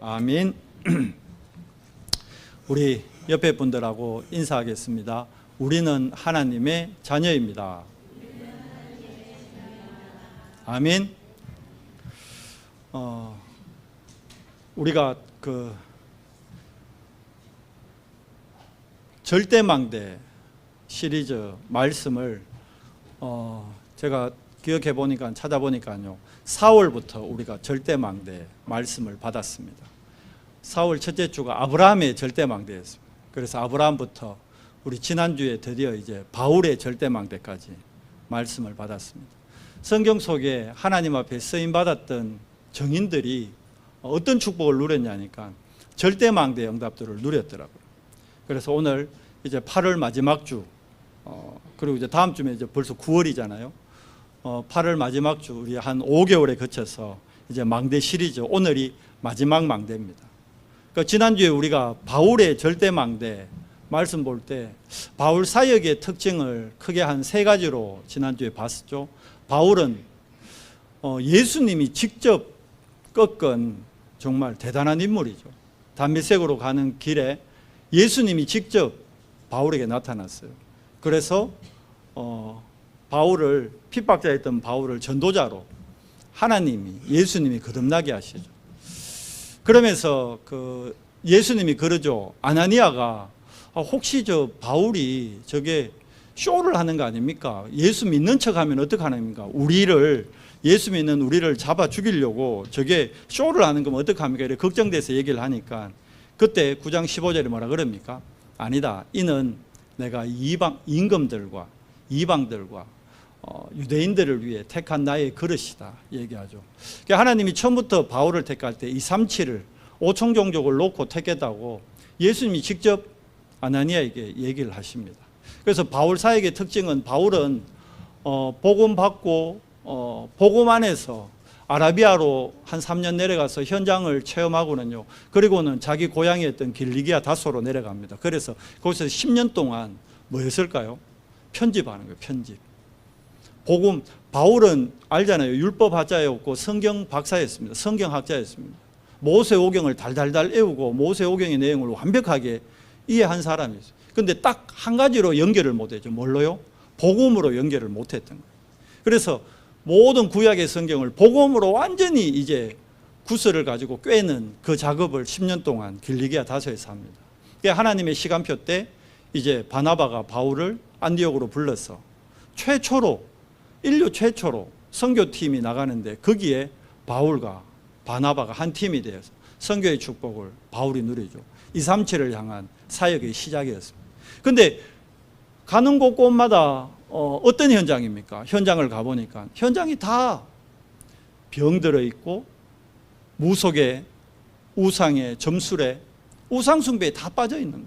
아멘. 우리 옆에 분들하고 인사하겠습니다. 우리는 하나님의 자녀입니다. 아멘. 우리가 절대망대 시리즈 말씀을 제가 기억해 보니까 찾아보니까요, 4월부터 우리가 절대망대 말씀을 받았습니다. 4월 첫째 주가 아브라함의 절대망대였습니다. 그래서 아브라함부터 우리 지난주에 드디어 이제 바울의 절대망대까지 말씀을 받았습니다. 성경 속에 하나님 앞에 쓰임 받았던 정인들이 어떤 축복을 누렸냐니까 절대망대 응답들을 누렸더라고요. 그래서 오늘 이제 8월 마지막 주, 그리고 이제 다음 주면 이제 벌써 9월이잖아요. 8월 마지막 주 우리 한 5개월에 거쳐서 이제 망대 시리즈, 오늘이 마지막 망대입니다. 그러니까 지난주에 우리가 바울의 절대망대 말씀 볼 때 바울 사역의 특징을 크게 한 3가지로 지난주에 봤었죠. 바울은 예수님이 직접 꺾은 정말 대단한 인물이죠. 담메색으로 가는 길에 예수님이 직접 바울에게 나타났어요. 그래서 바울을, 핍박자였던 바울을 전도자로 하나님이, 예수님이 거듭나게 하시죠. 그러면서 예수님이 그러죠. 아나니아가 혹시 저 바울이 저게 쇼를 하는 거 아닙니까? 예수 믿는 척 하면 어떡하십니까? 예수 믿는 우리를 잡아 죽이려고 저게 쇼를 하는 거면 어떡합니까? 이렇게 걱정돼서 얘기를 하니까 그때 9장 15절에 뭐라 그럽니까? 아니다. 이는 내가 임금들과 이방들과 유대인들을 위해 택한 나의 그릇이다 얘기하죠. 그러니까 하나님이 처음부터 바울을 택할 때 237을 5총 종족을 놓고 택했다고 예수님이 직접 아나니아에게 얘기를 하십니다. 그래서 바울 사역의 특징은, 바울은 복음 받고 복음 안에서 아라비아로 한 3년 내려가서 현장을 체험하고는요, 그리고는 자기 고향이었던 길리기아 다소로 내려갑니다. 그래서 거기서 10년 동안 뭐였을까요? 편집하는 거예요. 편집. 복음, 바울은 알잖아요. 율법 학자였고 성경 박사였습니다. 성경학자였습니다. 모세오경을 달달달 외우고 모세오경의 내용을 완벽하게 이해한 사람이었어요. 그런데 딱 한 가지로 연결을 못했죠. 뭘로요? 복음으로 연결을 못했던 거예요. 그래서 모든 구약의 성경을 복음으로 완전히 이제 구설을 가지고 꿰는 그 작업을 10년 동안 길리기아 다소에서 합니다. 하나님의 시간표 때 이제 바나바가 바울을 안디옥으로 불러서 인류 최초로 선교팀이 나가는데 거기에 바울과 바나바가 한 팀이 되어서 선교의 축복을 바울이 누리죠. 237을 향한 사역의 시작이었습니다. 그런데 가는 곳곳마다 어떤 현장입니까? 현장을 가보니까 현장이 다 병들어 있고 무속에, 우상에, 점술에, 우상숭배에 다 빠져 있는 거예요.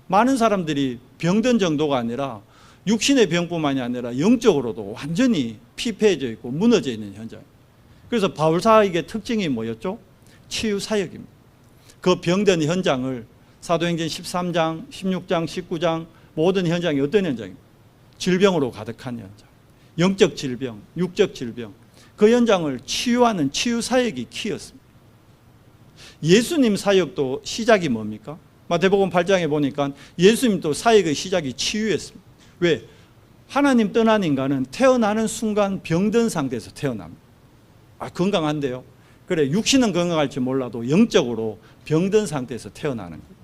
많은 사람들이 병든 정도가 아니라 육신의 병뿐만이 아니라 영적으로도 완전히 피폐해져 있고 무너져 있는 현장. 그래서 바울 사역의 특징이 뭐였죠? 치유 사역입니다. 그 병든 현장을 사도행전 13장, 16장, 19장 모든 현장이 어떤 현장입니까? 질병으로 가득한 현장. 영적 질병, 육적 질병. 그 현장을 치유하는 치유 사역이 키였습니다. 예수님 사역도 시작이 뭡니까? 마태복음 8장에 보니까 예수님도 사역의 시작이 치유였습니다. 왜? 하나님 떠난 인간은 태어나는 순간 병든 상태에서 태어납니다. 건강한데요? 그래, 육신은 건강할지 몰라도 영적으로 병든 상태에서 태어나는 거예요.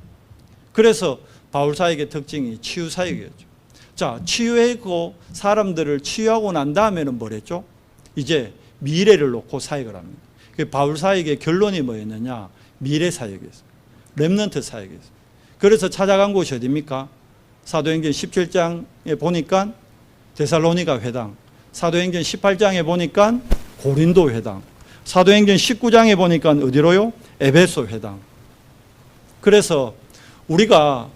그래서 바울 사역의 특징이 치유 사역이었죠. 자, 치유하고 사람들을 치유하고 난 다음에는 뭐랬죠? 이제 미래를 놓고 사역을 합니다. 바울 사역의 결론이 뭐였느냐? 미래 사역이었어요. 렘넌트 사역이었어요. 그래서 찾아간 곳이 어디입니까? 사도행전 17장에 보니까 데살로니가 회당, 사도행전 18장에 보니까 고린도 회당, 사도행전 19장에 보니까 어디로요? 에베소 회당. 그래서 우리가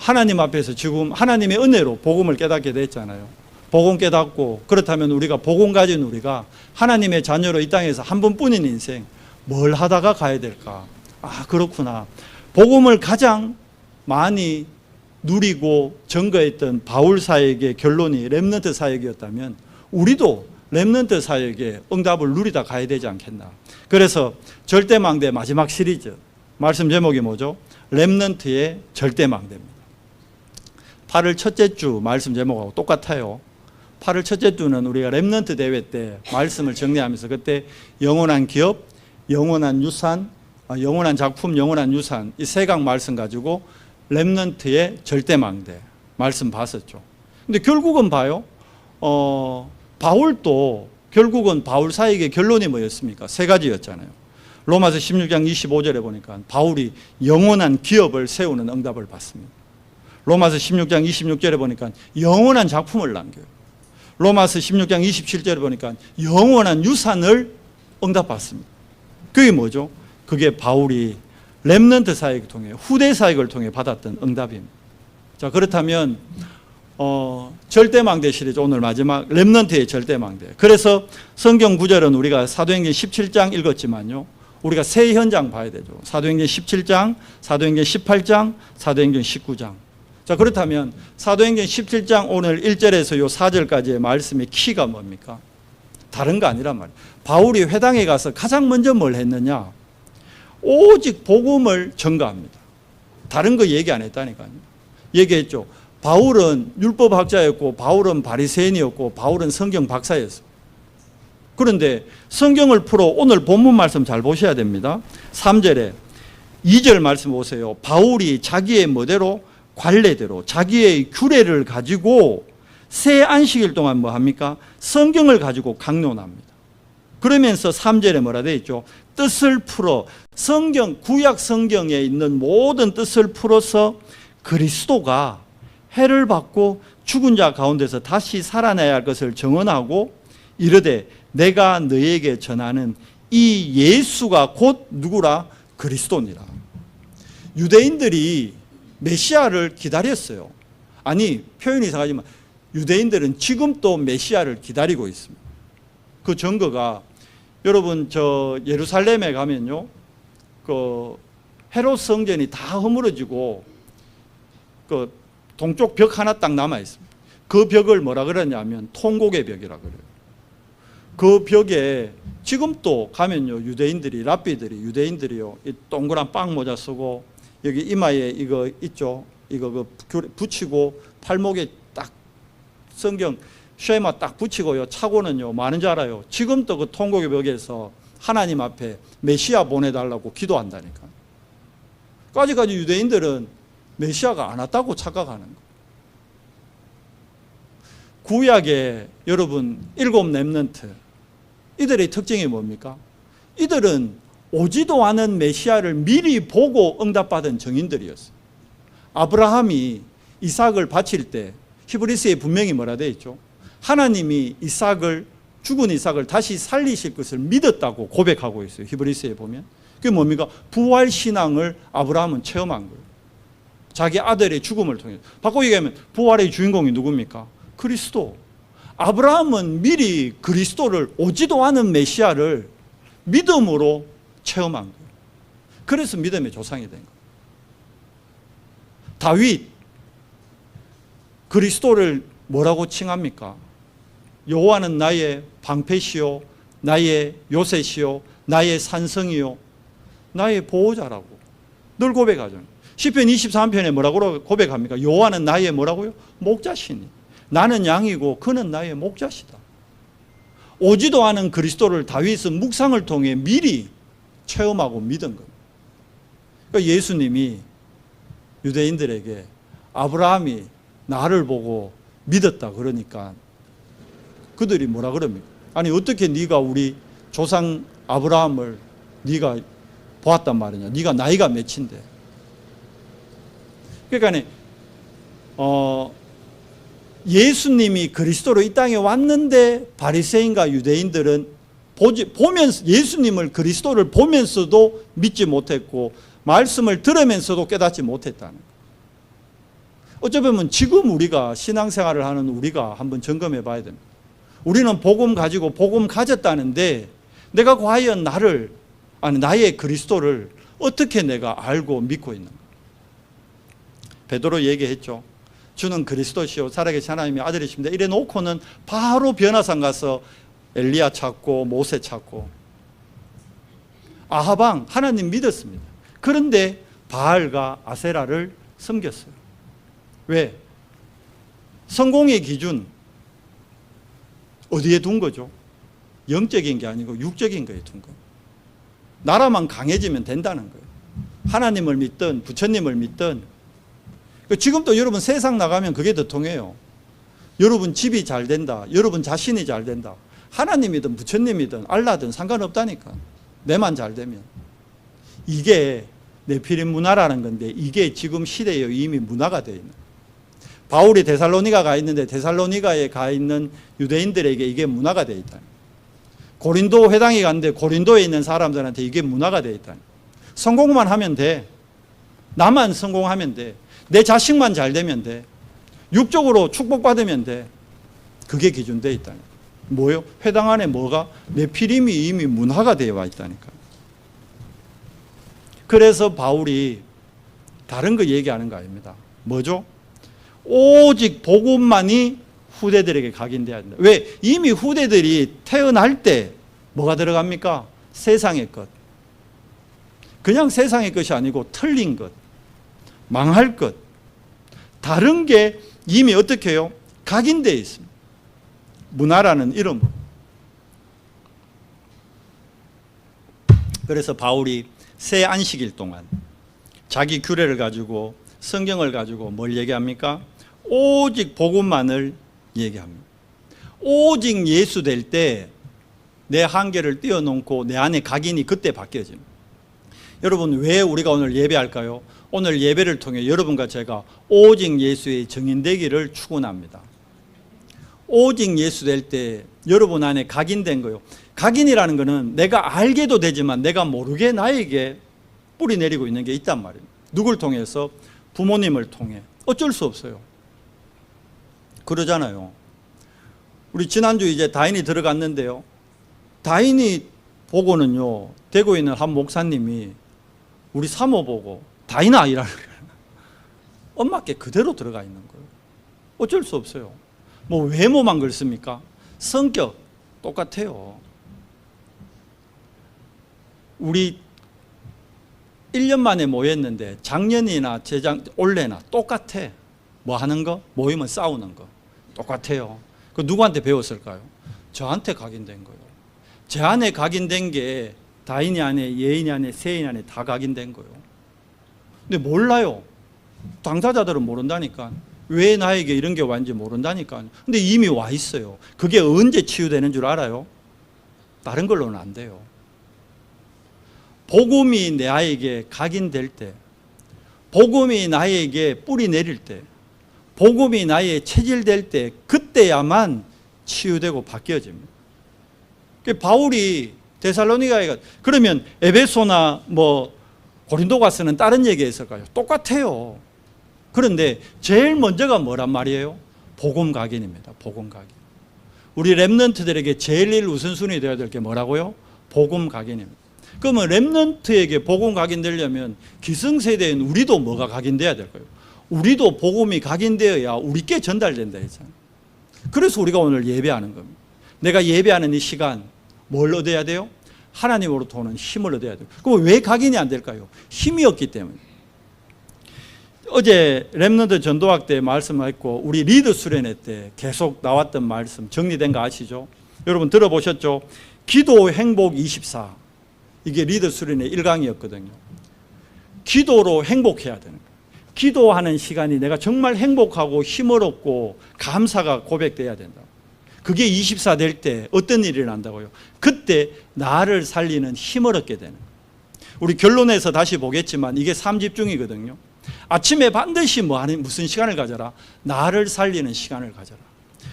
하나님 앞에서 지금 하나님의 은혜로 복음을 깨닫게 됐잖아요. 복음 깨닫고, 그렇다면 우리가 복음 가진 우리가 하나님의 자녀로 이 땅에서 한 번뿐인 인생 뭘 하다가 가야 될까? 그렇구나. 복음을 가장 많이 누리고 증거했던 바울 사역의 결론이 렘넌트 사역이었다면 우리도 렘넌트 사역에 응답을 누리다 가야 되지 않겠나. 그래서 절대망대 마지막 시리즈 말씀 제목이 뭐죠? 렘넌트의 절대망대입니다. 8월 첫째 주 말씀 제목하고 똑같아요. 8월 첫째 주는 우리가 렘넌트 대회 때 말씀을 정리하면서 그때 영원한 기업, 영원한 유산, 영원한 작품, 영원한 유산 이 세 강 말씀 가지고 렘넌트의 절대망대 말씀 봤었죠. 근데 결국은 봐요. 바울도 결국은 바울 사역의 결론이 뭐였습니까? 세 가지였잖아요. 로마서 16장 25절에 보니까 바울이 영원한 기업을 세우는 응답을 받습니다. 로마서 16장 26절에 보니까 영원한 작품을 남겨요. 로마서 16장 27절에 보니까 영원한 유산을 응답받습니다. 그게 뭐죠? 그게 바울이 렘넌트 사역을 통해 후대 사역을 통해 받았던 응답입니다. 자, 그렇다면 절대망대 시리즈 오늘 마지막 렘넌트의 절대망대. 그래서 성경 구절은 우리가 사도행전 17장 읽었지만요. 우리가 세 현장 봐야 되죠. 사도행전 17장, 사도행전 18장, 사도행전 19장. 자, 그렇다면 사도행전 17장 오늘 1절에서 요 4절까지의 말씀의 키가 뭡니까? 다른 거 아니란 말이에요. 바울이 회당에 가서 가장 먼저 뭘 했느냐? 오직 복음을 전가합니다. 다른 거 얘기 안 했다니까요. 얘기했죠. 바울은 율법학자였고 바울은 바리새인이었고 바울은 성경 박사였어요. 그런데 성경을 풀어 오늘 본문 말씀 잘 보셔야 됩니다. 3절에 2절 말씀 보세요. 바울이 자기의 뭐대로 관례대로 자기의 규례를 가지고 새 안식일 동안 뭐 합니까? 성경을 가지고 강론합니다. 그러면서 3절에 뭐라 되어 있죠? 뜻을 풀어 성경 구약 성경에 있는 모든 뜻을 풀어서 그리스도가 해를 받고 죽은 자 가운데서 다시 살아나야 할 것을 정언하고 이르되 내가 너에게 전하는 이 예수가 곧 누구라? 그리스도니라. 유대인들이 메시아를 기다렸어요. 아니 표현이 이상하지만 유대인들은 지금도 메시아를 기다리고 있습니다. 그 증거가 여러분 저 예루살렘에 가면요, 그 헤롯 성전이 다 허물어지고 그 동쪽 벽 하나 딱 남아 있습니다. 그 벽을 뭐라 그러냐면 통곡의 벽이라 그래요. 그 벽에 지금도 가면요 유대인들이 랍비들이 유대인들이요 이 동그란 빵 모자 쓰고 여기 이마에 이거 있죠. 이거 그 붙이고 팔목에 딱 성경 쉐마 딱 붙이고요. 차고는요 많은 줄 알아요. 지금도 그 통곡의 벽에서 하나님 앞에 메시아 보내달라고 기도한다니까. 까지까지 유대인들은 메시아가 안 왔다고 착각하는 거예요. 구약의 여러분 7 렘넌트 이들의 특징이 뭡니까? 이들은 오지도 않은 메시아를 미리 보고 응답받은 증인들이었어요. 아브라함이 이삭을 바칠 때 히브리서에 분명히 뭐라 되어 있죠? 하나님이 죽은 이삭을 다시 살리실 것을 믿었다고 고백하고 있어요. 히브리서에 보면. 그게 뭡니까? 부활신앙을 아브라함은 체험한 거예요. 자기 아들의 죽음을 통해서. 바꿔 얘기하면 부활의 주인공이 누굽니까? 그리스도. 아브라함은 미리 그리스도를 오지도 않은 메시아를 믿음으로 체험한 거예요. 그래서 믿음의 조상이 된 거예요. 다윗 그리스도를 뭐라고 칭합니까? 여호와는 나의 방패시요 나의 요새시요 나의 산성이요 나의 보호자라고 늘 고백하죠. 시편 23편에 뭐라고 고백합니까? 여호와는 나의 뭐라고요? 목자시니 나는 양이고 그는 나의 목자시다. 오지도 않은 그리스도를 다윗은 묵상을 통해 미리 체험하고 믿은 겁니다. 그러니까 예수님이 유대인들에게 아브라함이 나를 보고 믿었다 그러니까 그들이 뭐라 그럽니까? 아니 어떻게 네가 우리 조상 아브라함을 네가 보았단 말이냐? 네가 나이가 몇인데? 그러니까 예수님이 그리스도로 이 땅에 왔는데 바리새인과 유대인들은 보면서 예수님을 그리스도를 보면서도 믿지 못했고 말씀을 들으면서도 깨닫지 못했다는 거예요. 어쩌면 지금 우리가 신앙생활을 하는 우리가 한번 점검해 봐야 됩니다. 우리는 복음 가지고 복음 가졌다는데 내가 과연 나의 그리스도를 어떻게 내가 알고 믿고 있는가? 베드로 얘기했죠. 주는 그리스도시요 살아계신 하나님의 아들이십니다. 이래 놓고는 바로 변화산 가서 엘리야 찾고 모세 찾고 아하방 하나님 믿었습니다. 그런데 바알과 아세라를 섬겼어요. 왜? 성공의 기준 어디에 둔 거죠? 영적인 게 아니고 육적인 거에 둔 거예요. 나라만 강해지면 된다는 거예요. 하나님을 믿든 부처님을 믿든. 지금도 여러분 세상 나가면 그게 더 통해요. 여러분 집이 잘 된다. 여러분 자신이 잘 된다. 하나님이든 부처님이든 알라든 상관없다니까. 내만 잘 되면. 이게 네피림 문화라는 건데 이게 지금 시대에 이미 문화가 되어 있는 거예요. 바울이 데살로니가 가 있는데 데살로니가에 가 있는 유대인들에게 이게 문화가 되어 있다. 고린도 회당에 갔는데 고린도에 있는 사람들한테 이게 문화가 되어 있다. 성공만 하면 돼. 나만 성공하면 돼. 내 자식만 잘 되면 돼. 육적으로 축복받으면 돼. 그게 기준되어 있다. 뭐요? 회당 안에 뭐가? 네피림이 이미 문화가 되어 와 있다니까. 그래서 바울이 다른 거 얘기하는 거 아닙니다. 뭐죠? 오직 복음만이 후대들에게 각인돼야 된다. 왜? 이미 후대들이 태어날 때 뭐가 들어갑니까? 세상의 것. 그냥 세상의 것이 아니고 틀린 것, 망할 것, 다른 게 이미 어떻게 해요? 각인되어 있습니다. 문화라는 이름으로. 그래서 바울이 새 안식일 동안 자기 규례를 가지고 성경을 가지고 뭘 얘기합니까? 오직 복음만을 얘기합니다. 오직 예수 될 때 내 한계를 뛰어넘고 내 안에 각인이 그때 바뀌어집니다. 여러분 왜 우리가 오늘 예배할까요? 오늘 예배를 통해 여러분과 제가 오직 예수의 증인되기를 축원합니다. 오직 예수 될 때 여러분 안에 각인된 거요. 각인이라는 것은 내가 알게도 되지만 내가 모르게 나에게 뿌리 내리고 있는 게 있단 말입니다. 누굴 통해서? 부모님을 통해. 어쩔 수 없어요. 그러잖아요. 우리 지난주 이제 다인이 들어갔는데요. 다인이 보고는요, 대구에 있는 한 목사님이 우리 사모 보고 다인아 이라는 거예요. 엄마께 그대로 들어가 있는 거예요. 어쩔 수 없어요. 뭐 외모만 그렇습니까? 성격 똑같아요. 우리 1년 만에 모였는데 작년이나 올해나 똑같아. 뭐 하는 거? 모이면 싸우는 거. 똑같아요. 그 누구한테 배웠을까요? 저한테 각인된 거예요. 제 안에 각인된 게 다인이 안에, 예인이 안에, 세인이 안에 다 각인된 거예요. 근데 몰라요. 당사자들은 모른다니까. 왜 나에게 이런 게 왔는지 모른다니까. 근데 이미 와 있어요. 그게 언제 치유되는 줄 알아요? 다른 걸로는 안 돼요. 복음이 나에게 각인될 때, 복음이 나에게 뿌리 내릴 때, 복음이 나의 체질될 때, 그때야만 치유되고 바뀌어집니다. 바울이 데살로니가에 가, 그러면 에베소나 뭐 고린도 가서는 다른 얘기했을까요? 똑같아요. 그런데 제일 먼저가 뭐란 말이에요? 복음 각인입니다. 복음 각인. 우리 렘넌트들에게 제일 우선순위 되어야 될 게 뭐라고요? 복음 각인입니다. 그러면 렘넌트에게 복음 각인되려면 기성세대인 우리도 뭐가 각인돼야 될까요? 우리도 복음이 각인되어야 우리께 전달된다 했잖아요. 그래서 우리가 오늘 예배하는 겁니다. 내가 예배하는 이 시간 뭘 얻어야 돼요? 하나님으로부터 오는 힘을 얻어야 돼요. 그럼 왜 각인이 안 될까요? 힘이 없기 때문에. 어제 렘넌트 전도학 때 말씀했고 우리 리더 수련회 때 계속 나왔던 말씀 정리된 거 아시죠? 여러분 들어보셨죠? 기도 행복 24. 이게 리더 수련회 1강이었거든요. 기도로 행복해야 되는 거예요. 기도하는 시간이 내가 정말 행복하고 힘을 얻고 감사가 고백돼야 된다. 그게 24 될 때 어떤 일이 난다고요? 그때 나를 살리는 힘을 얻게 되는 거예요. 우리 결론에서 다시 보겠지만 이게 3집중이거든요. 아침에 반드시 무슨 시간을 가져라? 나를 살리는 시간을 가져라.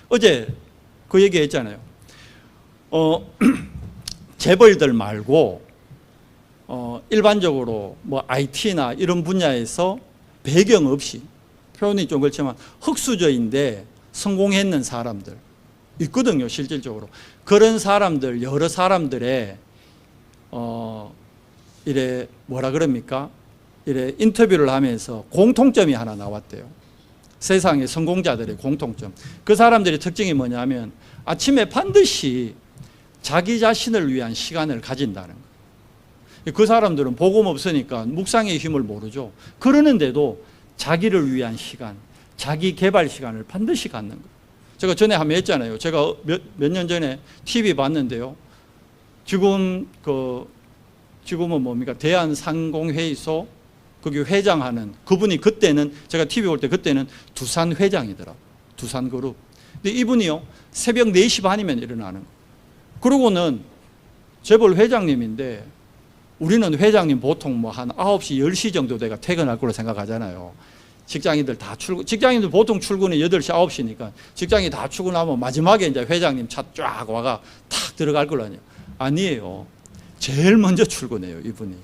어제 그 얘기 했잖아요. 재벌들 말고 일반적으로 뭐 IT나 이런 분야에서 배경 없이, 표현이 좀 그렇지만 흙수저인데 성공했는 사람들 있거든요. 실질적으로 그런 사람들, 여러 사람들의 이래 뭐라 그럽니까? 이래 인터뷰를 하면서 공통점이 하나 나왔대요. 세상의 성공자들의 공통점. 그 사람들의 특징이 뭐냐면 아침에 반드시 자기 자신을 위한 시간을 가진다는 거예요. 그 사람들은 복음 없으니까 묵상의 힘을 모르죠. 그러는데도 자기를 위한 시간, 자기 개발 시간을 반드시 갖는 거예요. 제가 전에 한번 했잖아요. 제가 몇 년 전에 TV 봤는데요. 지금은 뭡니까? 대한상공회의소 거기 회장하는 그분이 그때는 제가 TV 볼 때 그때는 두산 회장이더라고요. 두산그룹. 근데 이분이요. 새벽 4시 반이면 일어나는 거예요. 그러고는 재벌 회장님인데 우리는 회장님 보통 뭐 한 9시, 10시 정도 내가 퇴근할 거로 생각하잖아요. 직장인들 보통 출근이 8시, 9시니까 직장인이 다 출근하면 마지막에 이제 회장님 차 쫙 와가 탁 들어갈 걸로 아니에요. 아니에요. 제일 먼저 출근해요, 이분이.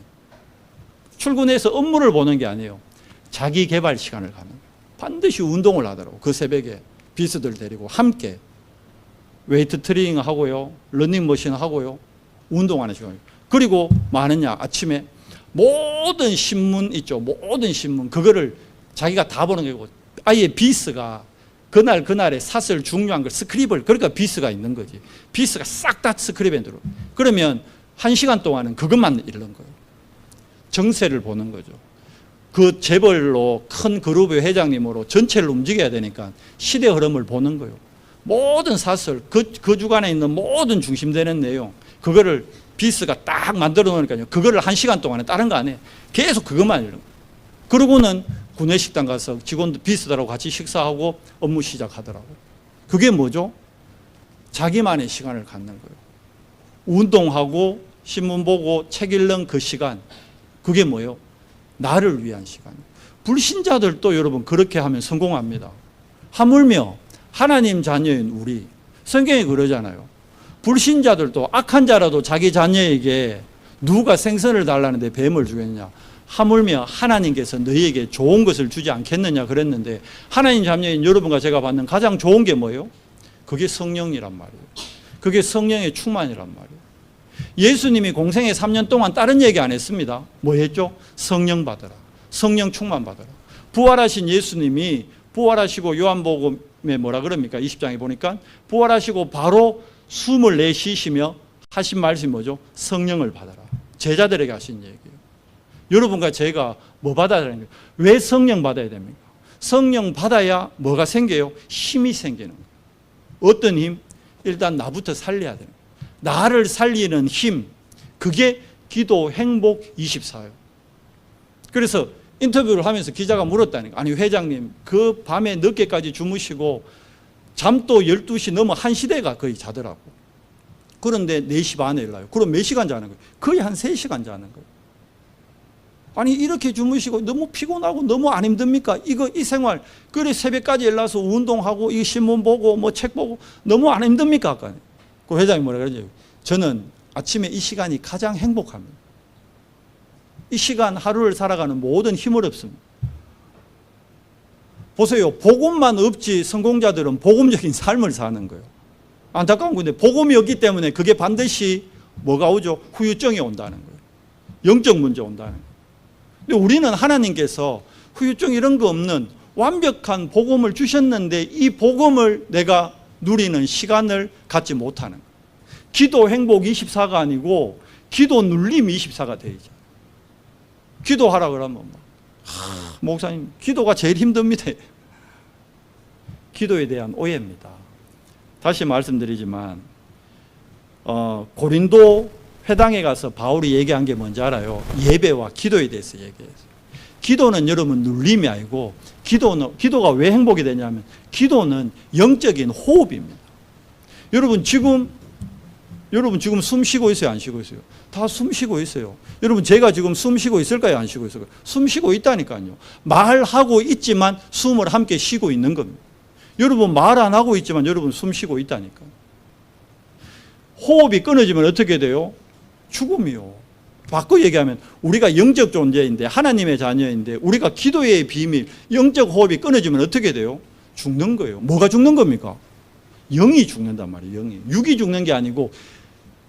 출근해서 업무를 보는 게 아니에요. 자기 개발 시간을 가는 거예요. 반드시 운동을 하더라고요. 그 새벽에 비서들 데리고 함께 웨이트 트레이닝 하고요. 러닝머신 하고요. 운동하는 시간이에요. 그리고 뭐 하느냐, 아침에 모든 신문 있죠. 모든 신문 그거를 자기가 다 보는 거고 아예 비스가 그날에 샀을 중요한 걸 스크립을 그러니까 비스가 있는 거지. 비스가 싹 다 스크립에 들어. 그러면 1시간 동안은 그것만 읽는 거예요. 정세를 보는 거죠. 그 재벌로 큰 그룹의 회장님으로 전체를 움직여야 되니까 시대 흐름을 보는 거예요. 모든 사설, 그 주간에 있는 모든 중심되는 내용, 그거를 비스가 딱 만들어 놓으니까요. 그거를 1시간 동안에 다른 거 안 해. 계속 그것만 읽는 거예요. 그러고는 구내식당 가서 직원들 비스들하고 같이 식사하고 업무 시작하더라고요. 그게 뭐죠? 자기만의 시간을 갖는 거예요. 운동하고 신문 보고 책 읽는 그 시간, 그게 뭐예요? 나를 위한 시간. 불신자들도 여러분 그렇게 하면 성공합니다. 하물며 하나님 자녀인 우리, 성경이 그러잖아요. 불신자들도 악한 자라도 자기 자녀에게 누가 생선을 달라는데 뱀을 주겠냐. 하물며 하나님께서 너희에게 좋은 것을 주지 않겠느냐 그랬는데 하나님 자녀인 여러분과 제가 받는 가장 좋은 게 뭐예요? 그게 성령이란 말이에요. 그게 성령의 충만이란 말이에요. 예수님이 공생애 3년 동안 다른 얘기 안 했습니다. 뭐 했죠? 성령 받아라. 성령 충만 받아라. 부활하신 예수님이 부활하시고 요한복음에 뭐라 그럽니까? 20장에 보니까 부활하시고 바로 숨을 내쉬시며 하신 말씀이 뭐죠? 성령을 받아라. 제자들에게 하신 얘기예요. 여러분과 제가 뭐 받아야 되는 거예요? 왜 성령 받아야 됩니까? 성령 받아야 뭐가 생겨요? 힘이 생기는 거예요. 어떤 힘? 일단 나부터 살려야 돼요. 나를 살리는 힘, 그게 기도 행복 24예요. 그래서 인터뷰를 하면서 기자가 물었다니까. 아니 회장님 그 밤에 늦게까지 주무시고 잠도 12시 넘어 1시대가 거의 자더라고. 그런데 4시 반에 일어나요. 그럼 몇 시간 자는 거예요? 거의 한 3시간 자는 거예요. 아니 이렇게 주무시고 너무 피곤하고 너무 안 힘듭니까? 이 생활 그래 새벽까지 일어나서 운동하고 이 신문 보고 뭐 책 보고 너무 안 힘듭니까? 아까 그 회장이 뭐라 그러죠? 저는 아침에 이 시간이 가장 행복합니다. 이 시간 하루를 살아가는 모든 힘을 얻습니다. 보세요. 복음만 없지 성공자들은 복음적인 삶을 사는 거예요. 안타까운 건데 복음이 없기 때문에 그게 반드시 뭐가 오죠? 후유증이 온다는 거예요. 영적 문제 온다는 거예요. 근데 우리는 하나님께서 후유증 이런 거 없는 완벽한 복음을 주셨는데 이 복음을 내가 누리는 시간을 갖지 못하는 거예요. 기도 행복 24가 아니고 기도 눌림 24가 되죠. 기도하라 그러면 목사님 기도가 제일 힘듭니다. 기도에 대한 오해입니다. 다시 말씀드리지만 고린도 회당에 가서 바울이 얘기한 게 뭔지 알아요? 예배와 기도에 대해서 얘기했어요. 기도는 여러분 눌림이 아니고 기도가 왜 행복이 되냐면 기도는 영적인 호흡입니다. 여러분 지금 숨 쉬고 있어요? 안 쉬고 있어요? 다 숨 쉬고 있어요. 여러분 제가 지금 숨 쉬고 있을까요? 안 쉬고 있을까요? 숨 쉬고 있다니까요. 말하고 있지만 숨을 함께 쉬고 있는 겁니다. 여러분 말 안 하고 있지만 여러분 숨 쉬고 있다니까요. 호흡이 끊어지면 어떻게 돼요? 죽음이요. 바꿔 얘기하면 우리가 영적 존재인데 하나님의 자녀인데 우리가 기도의 비밀, 영적 호흡이 끊어지면 어떻게 돼요? 죽는 거예요. 뭐가 죽는 겁니까? 영이 죽는단 말이에요. 영이. 육이 죽는 게 아니고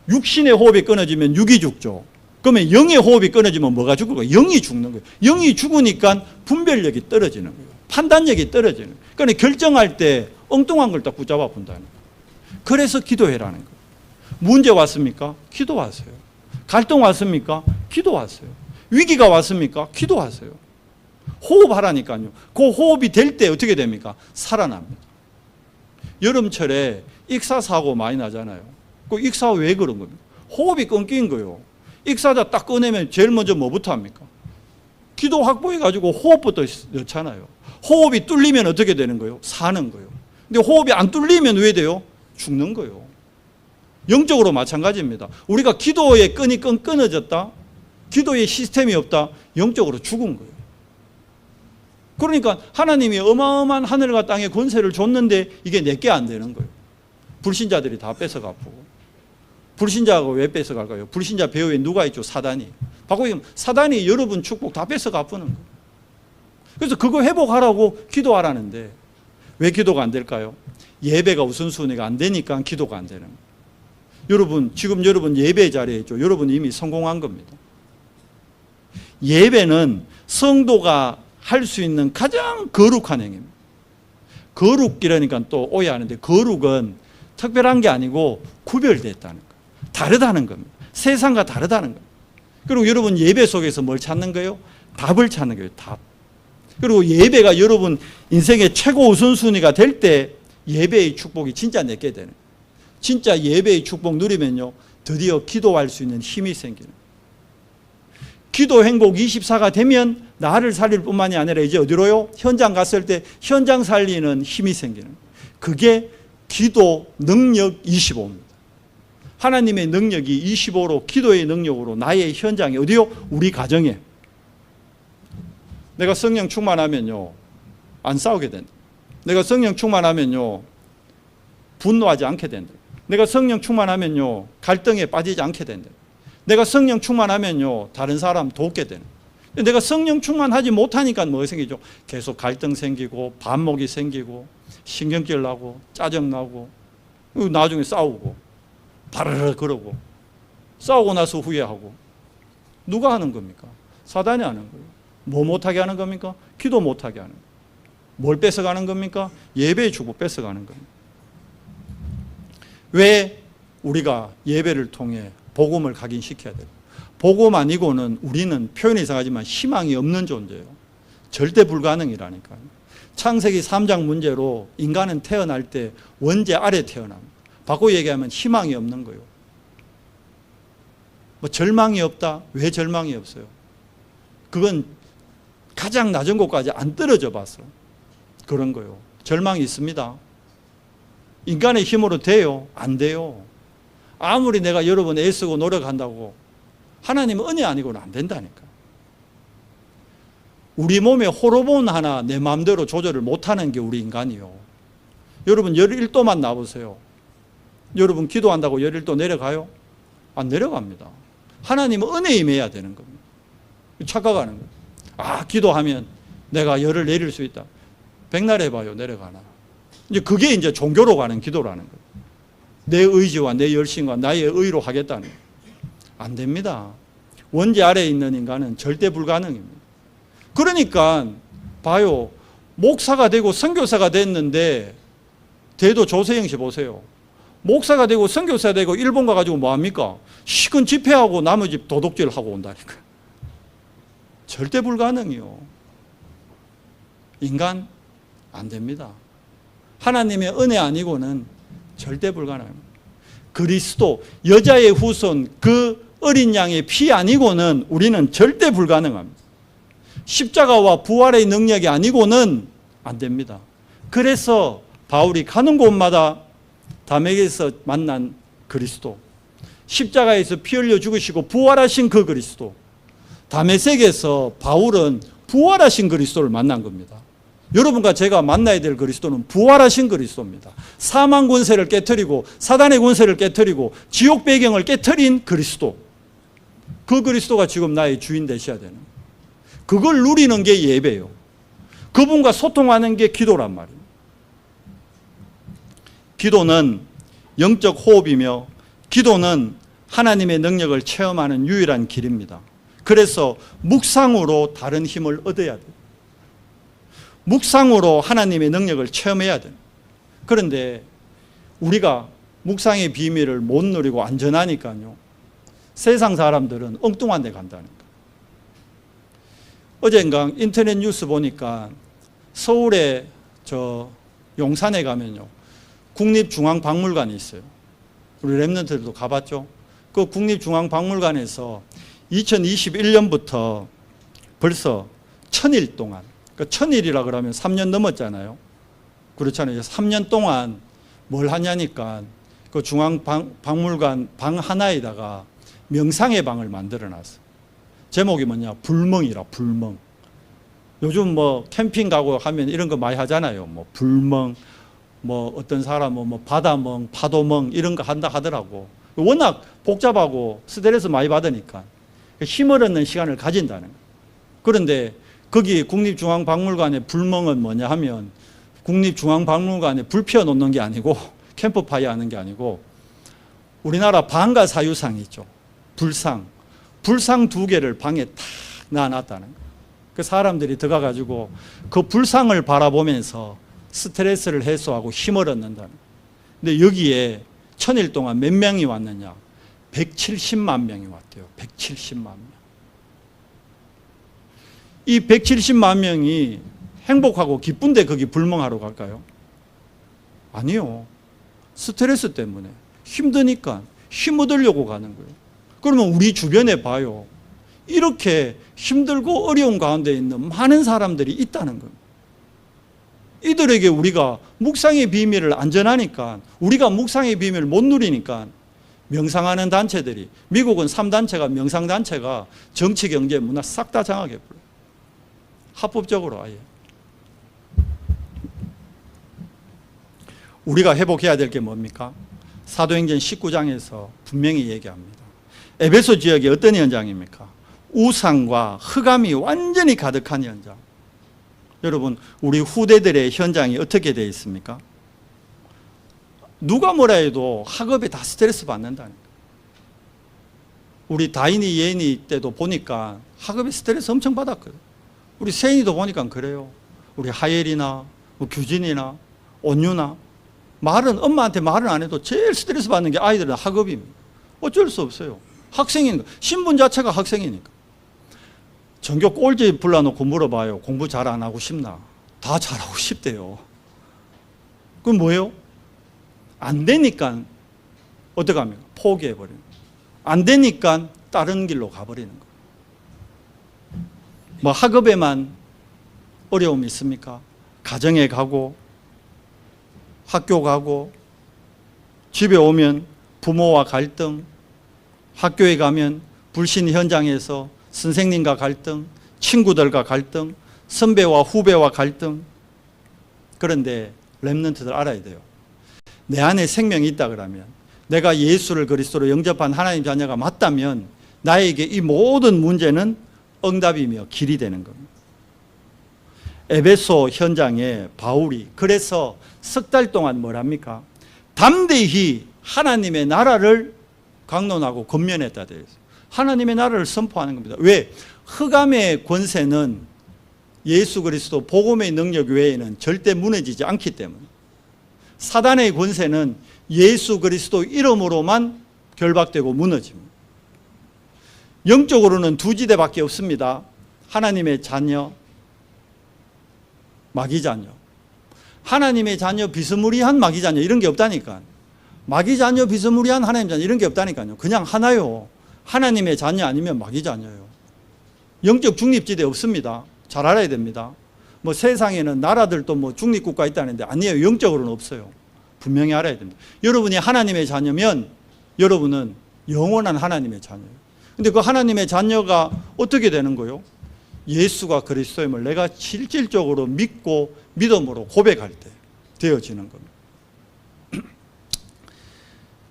육신의 호흡이 끊어지면 육이 죽죠. 그러면 영의 호흡이 끊어지면 뭐가 죽을 거예요? 영이 죽는 거예요. 영이 죽으니까 분별력이 떨어지는 거예요. 판단력이 떨어지는 거예요. 그러니까 결정할 때 엉뚱한 걸 딱 붙잡아 본다는 거예요. 그래서 기도해라는 거예요. 문제 왔습니까? 기도하세요. 갈등 왔습니까? 기도하세요. 위기가 왔습니까? 기도하세요. 호흡하라니까요. 그 호흡이 될 때 어떻게 됩니까? 살아납니다. 여름철에 익사사고 많이 나잖아요. 그 익사 왜 그런 겁니까? 호흡이 끊긴 거예요. 익사자 딱 꺼내면 제일 먼저 뭐부터 합니까? 기도 확보해가지고 호흡부터 넣잖아요. 호흡이 뚫리면 어떻게 되는 거예요? 사는 거예요. 근데 호흡이 안 뚫리면 왜 돼요? 죽는 거예요. 영적으로 마찬가지입니다. 우리가 기도의 끈이 끊어졌다, 기도의 시스템이 없다, 영적으로 죽은 거예요. 그러니까 하나님이 어마어마한 하늘과 땅의 권세를 줬는데 이게 내게 안 되는 거예요. 불신자들이 다 뺏어가고. 불신자가 왜 뺏어갈까요? 불신자 배후에 누가 있죠? 사단이. 바꾸면 사단이 여러분 축복 다 뺏어가쁘는 거예요. 그래서 그거 회복하라고 기도하라는데 왜 기도가 안 될까요? 예배가 우선순위가 안 되니까 기도가 안 되는 거예요. 여러분, 지금 여러분 예배 자리에 있죠. 여러분 이미 성공한 겁니다. 예배는 성도가 할 수 있는 가장 거룩한 행위입니다. 거룩이라니까 또 오해하는데, 거룩은 특별한 게 아니고 구별됐다는 거예요. 다르다는 겁니다. 세상과 다르다는 겁니다. 그리고 여러분 예배 속에서 뭘 찾는 거예요? 답을 찾는 거예요. 답. 그리고 예배가 여러분 인생의 최고 우선순위가 될 때 예배의 축복이 진짜 내게 되는 거예요. 진짜 예배의 축복 누리면요, 드디어 기도할 수 있는 힘이 생기는 거예요. 기도 행복 24가 되면 나를 살릴 뿐만이 아니라 이제 어디로요? 현장 갔을 때 현장 살리는 힘이 생기는 거예요. 그게 기도 능력 25입니다. 하나님의 능력이 25로, 기도의 능력으로 나의 현장에 어디요? 우리 가정에. 내가 성령 충만하면요, 안 싸우게 된다. 내가 성령 충만하면요, 분노하지 않게 된다. 내가 성령 충만하면요, 갈등에 빠지지 않게 된다. 내가 성령 충만하면요, 다른 사람 돕게 되는. 내가 성령 충만하지 못하니까 뭐가 생기죠? 계속 갈등 생기고, 반목이 생기고, 신경질 나고, 짜증 나고, 나중에 싸우고, 바르르 그러고, 싸우고 나서 후회하고. 누가 하는 겁니까? 사단이 하는 거예요. 뭐 못하게 하는 겁니까? 기도 못하게 하는 거예요. 뭘 뺏어가는 겁니까? 예배의 축복 뺏어가는 겁니다. 왜 우리가 예배를 통해 복음을 각인시켜야 돼요? 복음 아니고는 우리는 표현이 이상하지만 희망이 없는 존재예요. 절대 불가능이라니까요. 창세기 3장 문제로 인간은 태어날 때 원죄 아래 태어납니다. 바꿔 얘기하면 희망이 없는 거예요. 뭐 절망이 없다? 왜 절망이 없어요? 그건 가장 낮은 곳까지 안 떨어져 봤어. 그런 거예요. 절망이 있습니다. 인간의 힘으로 돼요? 안 돼요. 아무리 내가 여러분 애쓰고 노력한다고 하나님은 은혜 아니고는 안 된다니까. 우리 몸에 호르몬 하나 내 마음대로 조절을 못하는 게 우리 인간이요. 여러분 11도만 놔보세요. 여러분 기도한다고 11도 내려가요? 안 내려갑니다. 하나님은 은혜에 임해야 되는 겁니다. 착각하는 거예요. 아, 기도하면 내가 열을 내릴 수 있다. 백날 해봐요. 내려가나. 이제 그게 이제 종교로 가는 기도라는 거예요. 내 의지와 내 열심과 나의 의로 하겠다는 거예요. 안 됩니다. 원죄 아래에 있는 인간은 절대 불가능입니다. 그러니까 봐요. 목사가 되고 선교사가 됐는데 대도 조세영 씨 보세요. 목사가 되고 선교사 되고 일본 가가지고 뭐합니까? 시큰 집회하고 나머지 도둑질하고 온다니까. 절대 불가능이요. 인간 안 됩니다. 하나님의 은혜 아니고는 절대 불가능합니다. 그리스도, 여자의 후손, 그 어린 양의 피 아니고는 우리는 절대 불가능합니다. 십자가와 부활의 능력이 아니고는 안 됩니다. 그래서 바울이 가는 곳마다 담에게서 만난 그리스도, 십자가에서 피 흘려 죽으시고 부활하신 그 그리스도, 다메섹에서 바울은 부활하신 그리스도를 만난 겁니다. 여러분과 제가 만나야 될 그리스도는 부활하신 그리스도입니다. 사망 권세를 깨트리고 사단의 권세를 깨트리고 지옥 배경을 깨트린 그리스도. 그 그리스도가 지금 나의 주인 되셔야 되는 거예요. 그걸 누리는 게 예배예요. 그분과 소통하는 게 기도란 말이에요. 기도는 영적 호흡이며 기도는 하나님의 능력을 체험하는 유일한 길입니다. 그래서 묵상으로 다른 힘을 얻어야 돼요. 묵상으로 하나님의 능력을 체험해야 돼요. 그런데 우리가 묵상의 비밀을 못 누리고 안전하니까요. 세상 사람들은 엉뚱한 데 간다는 거예요. 어젠가 인터넷 뉴스 보니까 서울에 용산에 가면요. 국립중앙박물관이 있어요. 우리 랩런트들도 가봤죠? 그 국립중앙박물관에서 2021년부터 벌써 1000일 동안, 그러니까 1000일이라 그러면 3년 넘었잖아요. 그렇잖아요. 3년 동안 뭘 하냐니까 그 중앙박물관 방 하나에다가 명상의 방을 만들어 놨어요. 제목이 뭐냐? 불멍이라, 불멍. 요즘 뭐 캠핑 가고 하면 이런 거 많이 하잖아요. 뭐 불멍, 뭐 어떤 사람은 뭐 바다멍, 파도멍 이런 거 한다 하더라고. 워낙 복잡하고 스트레스 많이 받으니까 힘을 얻는 시간을 가진다는 거예요. 그런데 거기 국립중앙박물관의 불멍은 뭐냐 하면 국립중앙박물관에 불 피워 놓는 게 아니고 캠프파이어 하는 게 아니고 우리나라 방가 사유상이 있죠. 불상 2개를 방에 탁 놔놨다는 거예요. 그 사람들이 들어가가지고 그 불상을 바라보면서 스트레스를 해소하고 힘을 얻는다는 거예요. 근데 여기에 1000일 동안 몇 명이 왔느냐? 170만 명이 왔대요. 170만 명. 이 170만 명이 행복하고 기쁜데 거기 불멍하러 갈까요? 아니요. 스트레스 때문에 힘드니까 힘 얻으려고 가는 거예요. 그러면 우리 주변에 봐요. 이렇게 힘들고 어려운 가운데 있는 많은 사람들이 있다는 거예요. 이들에게 우리가 묵상의 비밀을 안전하니까 우리가 묵상의 비밀을 못 누리니까 명상하는 단체들이 미국은 3단체가 명상단체가 정치, 경제, 문화 싹 다 장악해 버려요. 합법적으로 아예. 우리가 회복해야 될 게 뭡니까? 사도행전 19장에서 분명히 얘기합니다. 에베소 지역이 어떤 현장입니까? 우상과 흑암이 완전히 가득한 현장. 여러분, 우리 후대들의 현장이 어떻게 되어 있습니까? 누가 뭐라 해도 학업에 다 스트레스 받는다니까. 우리 다인이 예인이 때도 보니까 학업에 스트레스 엄청 받았거든. 우리 세인이도 보니까 그래요. 우리 하엘이나 규진이나 온유나 말은 엄마한테 말은 안 해도 제일 스트레스 받는 게 아이들은 학업입니다. 어쩔 수 없어요. 학생이니까. 신분 자체가 학생이니까. 전교 꼴찌 불러놓고 물어봐요. 공부 잘 안 하고 싶나? 다 잘하고 싶대요. 그럼 뭐예요? 안 되니까 어떻게 합니까? 포기해버리는 거예요. 안 되니까 다른 길로 가버리는 거예요. 뭐 학업에만 어려움이 있습니까? 가정에 가고 학교 가고 집에 오면 부모와 갈등, 학교에 가면 불신 현장에서 선생님과 갈등, 친구들과 갈등, 선배와 후배와 갈등. 그런데 렘넌트들 알아야 돼요. 내 안에 생명이 있다 그러면, 내가 예수를 그리스도로 영접한 하나님 자녀가 맞다면 나에게 이 모든 문제는 응답이며 길이 되는 겁니다. 에베소 현장에 바울이 그래서 석 달 동안 뭘 합니까? 담대히 하나님의 나라를 강론하고 권면했다 되어 있어요. 하나님의 나라를 선포하는 겁니다. 왜? 흑암의 권세는 예수 그리스도 복음의 능력 외에는 절대 무너지지 않기 때문에. 사단의 권세는 예수 그리스도 이름으로만 결박되고 무너집니다. 영적으로는 두 지대밖에 없습니다. 하나님의 자녀, 마귀 자녀. 하나님의 자녀, 비스무리한 마귀 자녀 이런 게 없다니까. 마귀 자녀, 비스무리한 하나님 자녀 이런 게 없다니까요. 그냥 하나요. 하나님의 자녀 아니면 마귀 자녀예요. 영적 중립지대 없습니다. 잘 알아야 됩니다. 뭐 세상에는 나라들도 뭐 중립국가 있다는데 아니에요. 영적으로는 없어요. 분명히 알아야 됩니다. 여러분이 하나님의 자녀면 여러분은 영원한 하나님의 자녀예요. 근데 그 하나님의 자녀가 어떻게 되는 거예요? 예수가 그리스도임을 내가 실질적으로 믿고 믿음으로 고백할 때 되어지는 겁니다.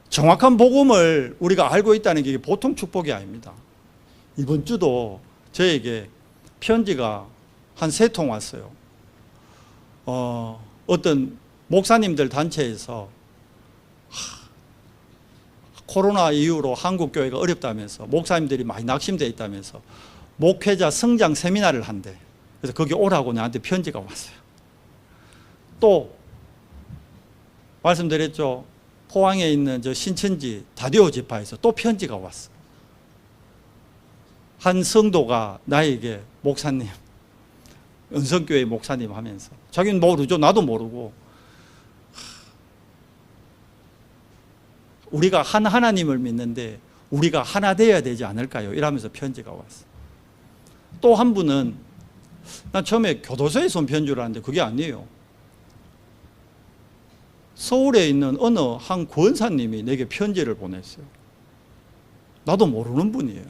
정확한 복음을 우리가 알고 있다는 게 보통 축복이 아닙니다. 이번 주도 저에게 편지가 한 3통 왔어요. 어떤 목사님들 단체에서 코로나 이후로 한국 교회가 어렵다면서 목사님들이 많이 낙심되어 있다면서 목회자 성장 세미나를 한대. 그래서 거기 오라고 나한테 편지가 왔어요. 또 말씀드렸죠. 포항에 있는 저 신천지 다디오 지파에서 또 편지가 왔어. 한 성도가 나에게 목사님, 은성교회 목사님 하면서, 자기는 모르죠. 나도 모르고, 우리가 한 하나님을 믿는데 우리가 하나 되어야 되지 않을까요? 이러면서 편지가 왔어. 또 한 분은, 난 처음에 교도소에서 온 편지인 줄 알았는데 그게 아니에요. 서울에 있는 어느 한 권사님이 내게 편지를 보냈어요. 나도 모르는 분이에요.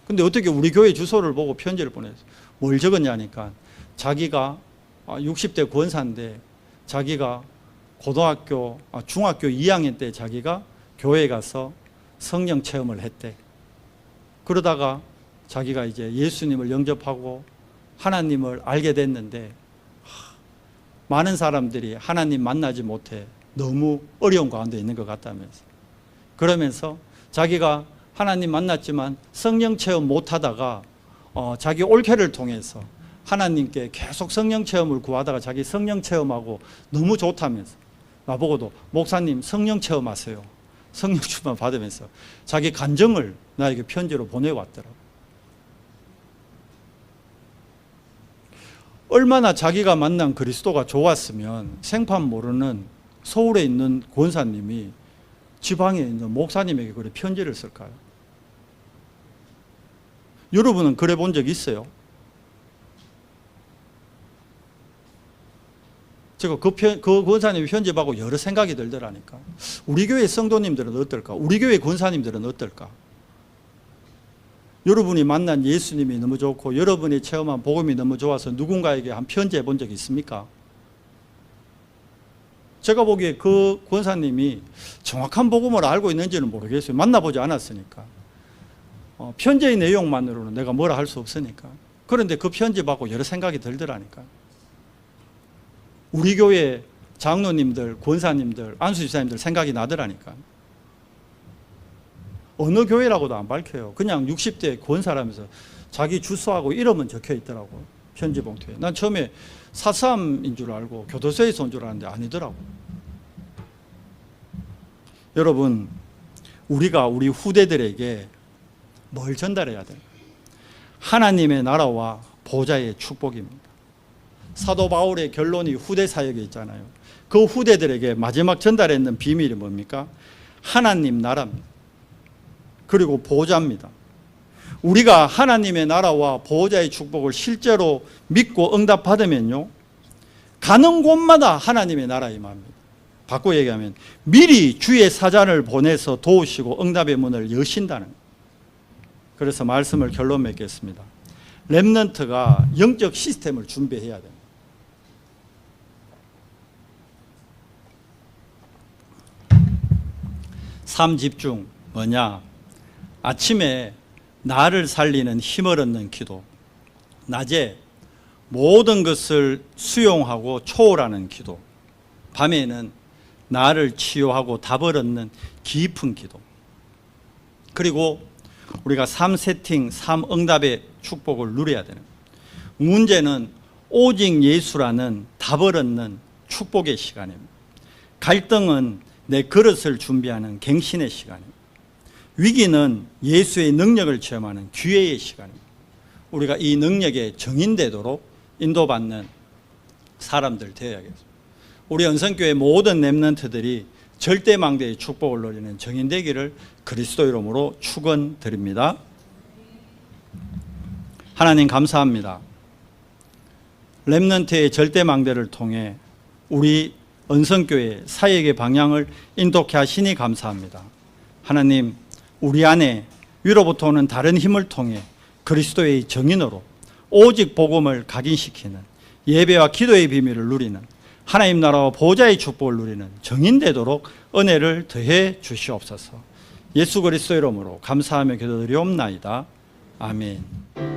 근데 어떻게 우리 교회 주소를 보고 편지를 보냈어요. 뭘 적었냐니까, 자기가 60대 권사인데 자기가 중학교 2학년 때 자기가 교회에 가서 성령 체험을 했대. 그러다가 자기가 이제 예수님을 영접하고 하나님을 알게 됐는데, 많은 사람들이 하나님 만나지 못해 너무 어려운 가운데 있는 것 같다면서, 그러면서 자기가 하나님 만났지만 성령 체험 못하다가 자기 올케를 통해서 하나님께 계속 성령 체험을 구하다가 자기 성령 체험하고 너무 좋다면서 나보고도 목사님 성령 체험하세요, 성령 충만 받으면서 자기 간증을 나에게 편지로 보내왔더라고. 얼마나 자기가 만난 그리스도가 좋았으면 생판 모르는 서울에 있는 권사님이 지방에 있는 목사님에게 그래 편지를 쓸까요? 여러분은 그래 본 적 있어요? 제가 그 권사님이 편집하고 여러 생각이 들더라니까. 우리 교회 성도님들은 어떨까? 우리 교회 권사님들은 어떨까? 여러분이 만난 예수님이 너무 좋고 여러분이 체험한 복음이 너무 좋아서 누군가에게 한 편지 해본 적 있습니까? 제가 보기에 그 권사님이 정확한 복음을 알고 있는지는 모르겠어요. 만나보지 않았으니까. 편지의 내용만으로는 내가 뭐라 할 수 없으니까. 그런데 그 편지 받고 여러 생각이 들더라니까. 우리 교회 장로님들, 권사님들, 안수집사님들 생각이 나더라니까. 어느 교회라고도 안 밝혀요. 그냥 60대 권사라면서 자기 주소하고 이름은 적혀 있더라고요. 편지 봉투에. 난 처음에 사삼인 줄 알고 교도소에서 온 줄 알았는데 아니더라고. 여러분, 우리가 우리 후대들에게 뭘 전달해야 돼요? 하나님의 나라와 보좌의 축복입니다. 사도 바울의 결론이 후대 사역에 있잖아요. 그 후대들에게 마지막 전달했는 비밀이 뭡니까? 하나님 나라입니다. 그리고 보좌입니다. 우리가 하나님의 나라와 보호자의 축복을 실제로 믿고 응답받으면요, 가는 곳마다 하나님의 나라 임합니다. 바꿔 얘기하면 미리 주의 사자를 보내서 도우시고 응답의 문을 여신다는 거예요. 그래서 말씀을 결론 맺겠습니다. 렘넌트가 영적 시스템을 준비해야 됩니다. 삶 집중 뭐냐? 아침에 나를 살리는 힘을 얻는 기도, 낮에 모든 것을 수용하고 초월하는 기도, 밤에는 나를 치유하고 답을 얻는 깊은 기도. 그리고 우리가 삶 세팅, 삶 응답의 축복을 누려야 되는 거예요. 문제는 오직 예수라는 답을 얻는 축복의 시간입니다. 갈등은 내 그릇을 준비하는 갱신의 시간입니다. 위기는 예수의 능력을 체험하는 기회의 시간입니다. 우리가 이 능력에 정인되도록 인도받는 사람들 되어야겠습니다. 우리 은성교회 모든 렘넌트들이 절대망대의 축복을 누리는 정인되기를 그리스도 이름으로 축원드립니다. 하나님 감사합니다. 렘넌트의 절대망대를 통해 우리 은성교회 사역의 방향을 인도케 하시니 감사합니다. 하나님, 우리 안에 위로부터 오는 다른 힘을 통해 그리스도의 정인으로 오직 복음을 각인시키는 예배와 기도의 비밀을 누리는 하나님 나라와 보좌의 축복을 누리는 정인되도록 은혜를 더해 주시옵소서. 예수 그리스도 이름으로 감사하며 기도드리옵나이다. 아멘.